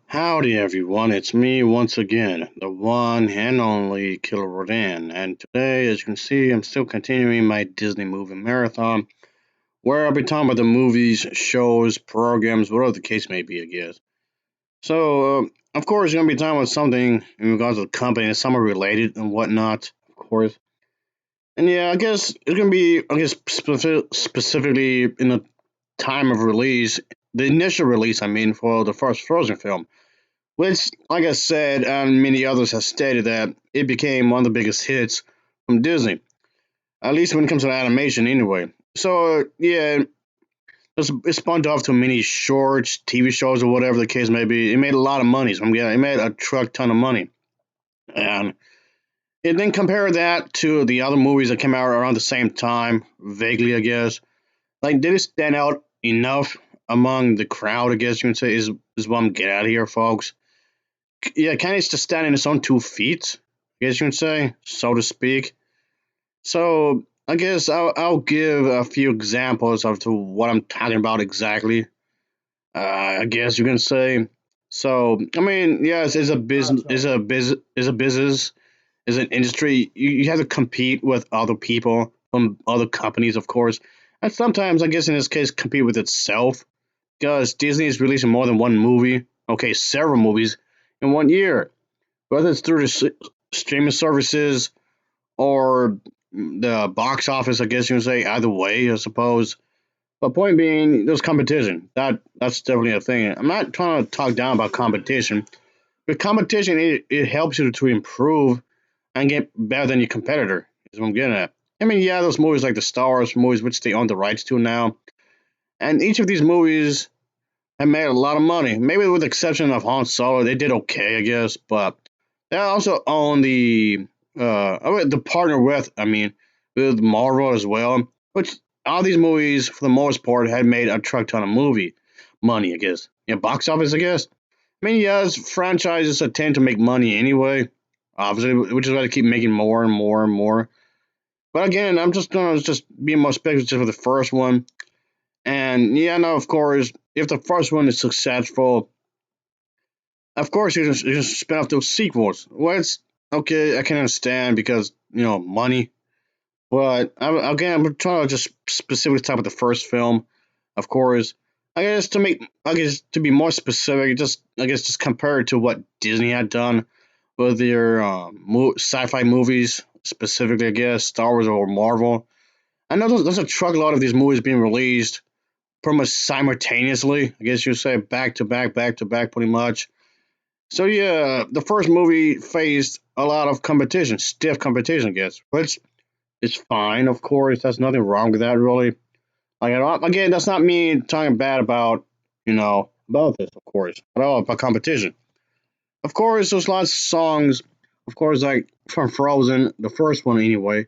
Howdy everyone, it's me once again, the one and only Killer Rodan, and today, as you can see, I'm still continuing my Disney movie marathon, where I'll be talking about the movies, shows, programs, whatever the case may be, I guess. Of course, you're going to be talking about something in regards to the company, somewhat related and whatnot, of course. And yeah, I guess it's going to be, specifically in the time of release, the initial release, I mean, for the first Frozen film. Which, like I said, and many others have stated that it became one of the biggest hits from Disney, at least when it comes to animation, anyway. Yeah, it spawned off to many shorts, TV shows, or whatever the case may be. It made a lot of money. So it made a truck ton of money, and then compare that to the other movies that came out around the same time, vaguely, I guess. Like, did it stand out enough among the crowd? I guess you can say is what I'm getting at here, folks. Yeah, kind of to stand in its own 2 feet, I guess you can say, so to speak. So I guess I'll give a few examples of to what I'm talking about exactly. I guess you can say. So I mean, yes, it's a business, is a business, is an industry. You have to compete with other people from other companies, of course, and sometimes I guess in this case compete with itself because Disney is releasing more than one movie. Okay, several movies in one year, whether it's through the streaming services or the box office. I guess you can say either way, I suppose. But point being, there's competition. That's definitely a thing. I'm not trying to talk down about competition. With competition, it helps you to improve and get better than your competitor. Is what I'm getting at. I mean, yeah, those movies like the Star Wars movies, which they own the rights to now, and each of these movies have made a lot of money. Maybe with the exception of Han Solo, they did okay, I guess. But they also own the partner with, I mean, with Marvel as well. Which all these movies, for the most part, had made a truck ton of movie money, I guess. Yeah, box office, I guess. I mean, yes, franchises tend to make money anyway, obviously, which is why they keep making more and more and more. But again, I'm just gonna just be more speculative for the first one. And yeah, no, of course, if the first one is successful, of course you just spin off those sequels. Well, it's okay. I can understand because money. But again, I'm trying to just specifically talk about the first film. Of course, I guess to be more specific, just I guess just compare it to what Disney had done with their sci-fi movies, specifically I guess Star Wars or Marvel. I know there's a truckload of these movies being released pretty much simultaneously. I guess you say back to back, pretty much. So yeah, the first movie faced a lot of competition, stiff competition, I guess, which is fine. Of course, there's nothing wrong with that, really. Like, again, that's not me talking bad about about this, of course, at all about competition. Of course, there's lots of songs, of course, like from Frozen, the first one anyway.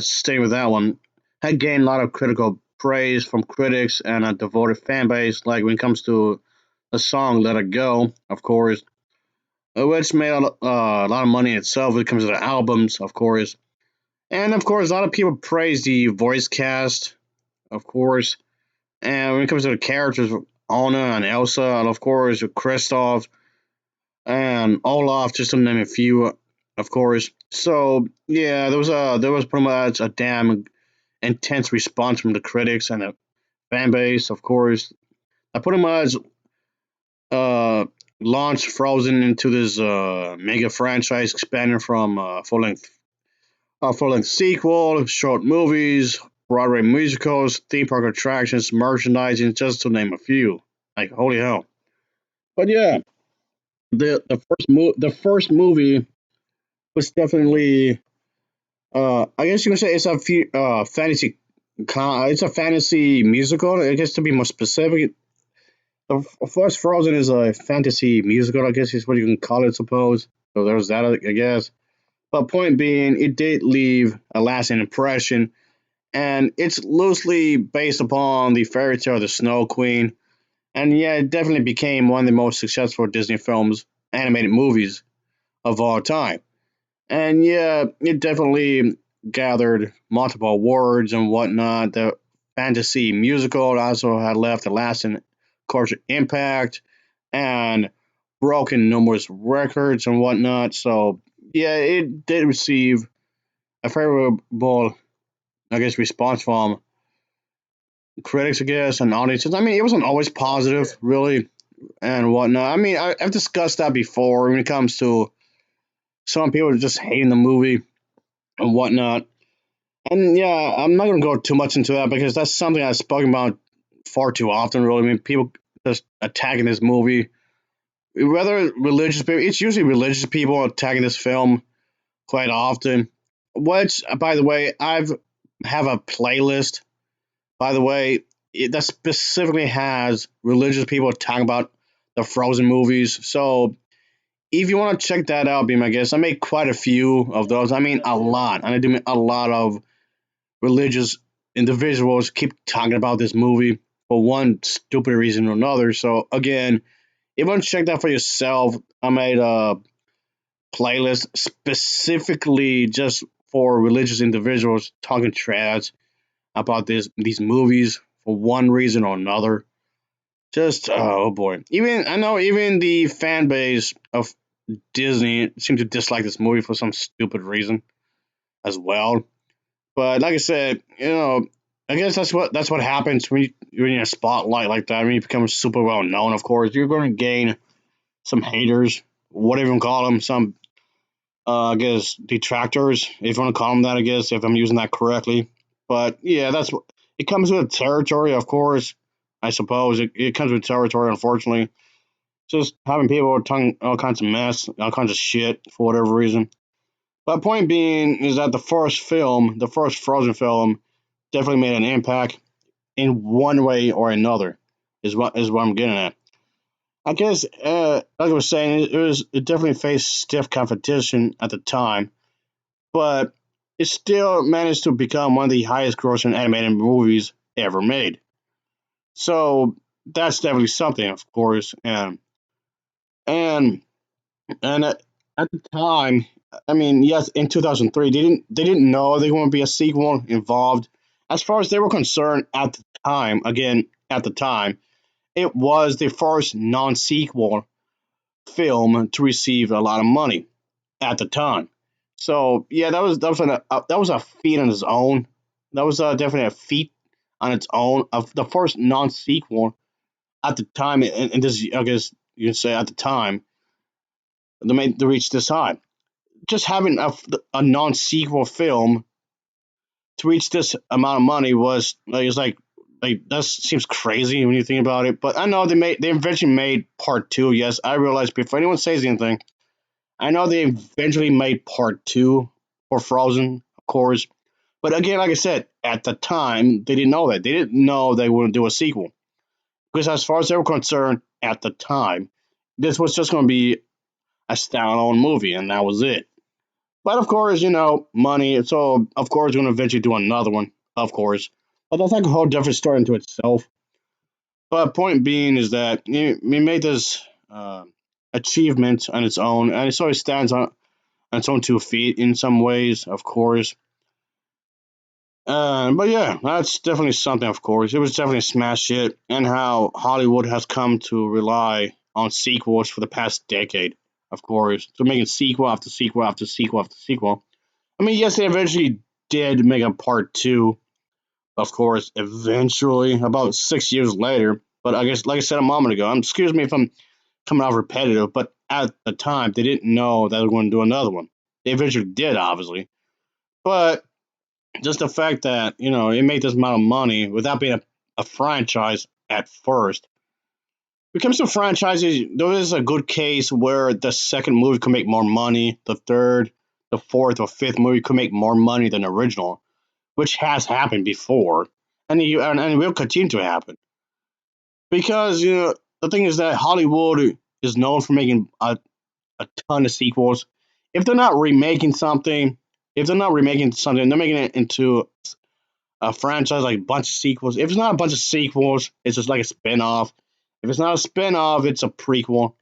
Staying with that one, had gained a lot of critical praise from critics and a devoted fan base. Like when it comes to the song "Let It Go," of course, which made a lot of money in itself when it comes to the albums, of course. And of course, a lot of people praise the voice cast, of course. And when it comes to the characters, Anna and Elsa, and of course, Kristoff and Olaf, just to name a few, of course. So yeah, there was pretty much a damn intense response from the critics and the fan base, of course. I pretty much uh, launched Frozen into this mega franchise, expanding from full-length sequel, short movies, Broadway musicals, theme park attractions, merchandising, just to name a few. Like holy hell! But yeah, the first movie was definitely I guess you can say it's a fantasy. It's a fantasy musical. I guess to be more specific, the first Frozen is a fantasy musical. I guess is what you can call it. Suppose so. There's that. I guess. But point being, it did leave a lasting impression, and it's loosely based upon the fairy tale of the Snow Queen. And yeah, it definitely became one of the most successful Disney films, animated movies of all time. And yeah, it definitely gathered multiple awards and whatnot. The fantasy musical also had left a lasting cultural impact, and broken numerous records and whatnot. So yeah, it did receive a favorable, I guess, response from critics, I guess, and audiences. I mean, it wasn't always positive, really, and whatnot. I mean, I've discussed that before when it comes to some people just hating the movie and whatnot. And yeah, I'm not gonna go too much into that because that's something I've spoken about far too often. Really, I mean, people just attacking this movie, whether religious people. It's usually religious people attacking this film quite often. Which, by the way, I've have a playlist. By the way, that specifically has religious people talking about the Frozen movies. So if you want to check that out, be my guest. I made quite a few of those. I mean, a lot. And I do a lot of religious individuals keep talking about this movie for one stupid reason or another. So again, if you want to check that for yourself, I made a playlist specifically just for religious individuals talking trash about these movies for one reason or another. Just oh boy, even I know even the fan base of Disney seem to dislike this movie for some stupid reason as well. But like I said, I guess that's what happens when you're in a spotlight like that. When you become super well known, of course, you're going to gain some haters, whatever you call them, some I guess detractors, if you want to call them that. I guess if I'm using that correctly. But yeah, that's what it comes with territory, of course. I suppose it comes with territory. Unfortunately, just having people talking all kinds of mess, all kinds of shit for whatever reason. But point being is that the first Frozen film, definitely made an impact in one way or another. Is what I'm getting at. I guess, like I was saying, it definitely faced stiff competition at the time, but it still managed to become one of the highest grossing animated movies ever made. So that's definitely something, of course, and and at the time, I mean, yes, in 2003, they didn't know there going to be a sequel involved. As far as they were concerned at the time, again at the time, it was the first non-sequel film to receive a lot of money at the time. So yeah, that was a feat on its own. That was definitely a feat on its own of the first non-sequel at the time, and this I guess you can say at the time they reached this high. Just having a non-sequel film to reach this amount of money was like it's like that seems crazy when you think about it. But I know they eventually made part two. Yes, I realize before anyone says anything, I know they eventually made part two for Frozen, of course. But again, like I said, at the time they didn't know that. They didn't know they wouldn't do a sequel because as far as they were concerned at the time, this was just going to be a standalone movie, and that was it. But of course, money. So of course, we're going to eventually do another one, of course. But that's like a whole different story into itself. But point being is that we made this achievement on its own, and it sort of stands on its own 2 feet in some ways, of course. But yeah, that's definitely something, of course. It was definitely a smash hit, and how Hollywood has come to rely on sequels for the past decade, of course. So making sequel after sequel after sequel after sequel. I mean, yes, they eventually did make a part two, of course, eventually, about 6 years later. But I guess, like I said a moment ago, excuse me if I'm coming off repetitive, but at the time, they didn't know that they were going to do another one. They eventually did, obviously. But just the fact that, it made this amount of money without being a franchise at first. When it comes to franchises, there is a good case where the second movie could make more money, the third, the fourth, or fifth movie could make more money than the original, which has happened before, and it will continue to happen. Because, the thing is that Hollywood is known for making a ton of sequels. If they're not remaking something, they're making it into a franchise, like a bunch of sequels. If it's not a bunch of sequels, it's just like a spin-off. If it's not a spin-off, it's a prequel.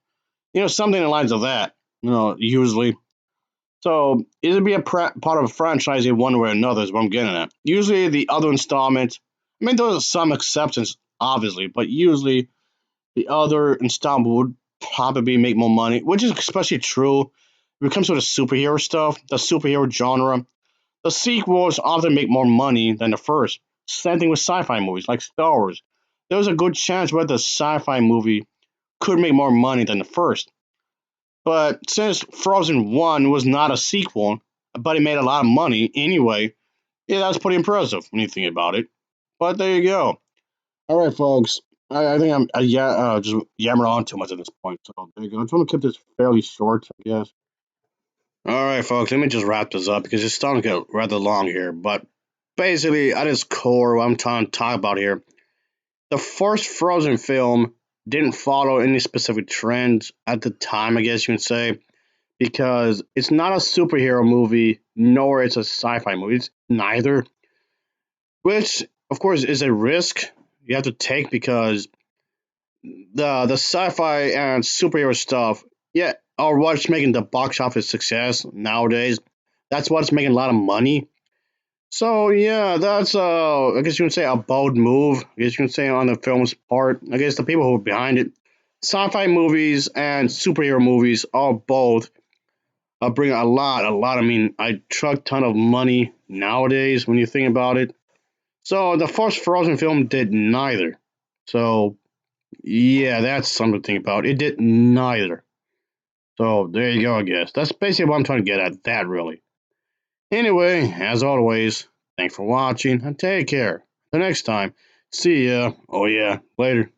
Something in the lines of that, usually. So it'll be part of a franchise in one way or another is what I'm getting at. Usually the other installments, I mean, there are some exceptions, obviously, but usually the other installment would probably make more money, which is especially true when it comes to the superhero stuff, the superhero genre. The sequels often make more money than the first. Same thing with sci-fi movies like Star Wars. There's a good chance where the sci-fi movie could make more money than the first. But since Frozen 1 was not a sequel, but it made a lot of money anyway, yeah, that's pretty impressive when you think about it. But there you go. All right, folks. I think just yammering on too much at this point. So there you go. I just want to keep this fairly short, I guess. All right, folks. Let me just wrap this up because it's starting to get rather long here. But basically, at its core, what I'm trying to talk about here, the first Frozen film didn't follow any specific trends at the time, I guess you can say, because it's not a superhero movie, nor it's a sci-fi movie. It's neither, which of course is a risk you have to take because the sci-fi and superhero stuff, yeah, are what's making the box office success nowadays. That's what's making a lot of money. So yeah, that's I guess you can say a bold move. I guess you can say on the film's part. I guess the people who are behind it, sci-fi movies and superhero movies are both bring a lot. I mean, a truck ton of money nowadays when you think about it. So the first Frozen film did neither. So yeah, that's something to think about. It did neither. So there you go, I guess. That's basically what I'm trying to get at, that really. Anyway, as always, thanks for watching and take care. The next time, see ya. Oh yeah, later.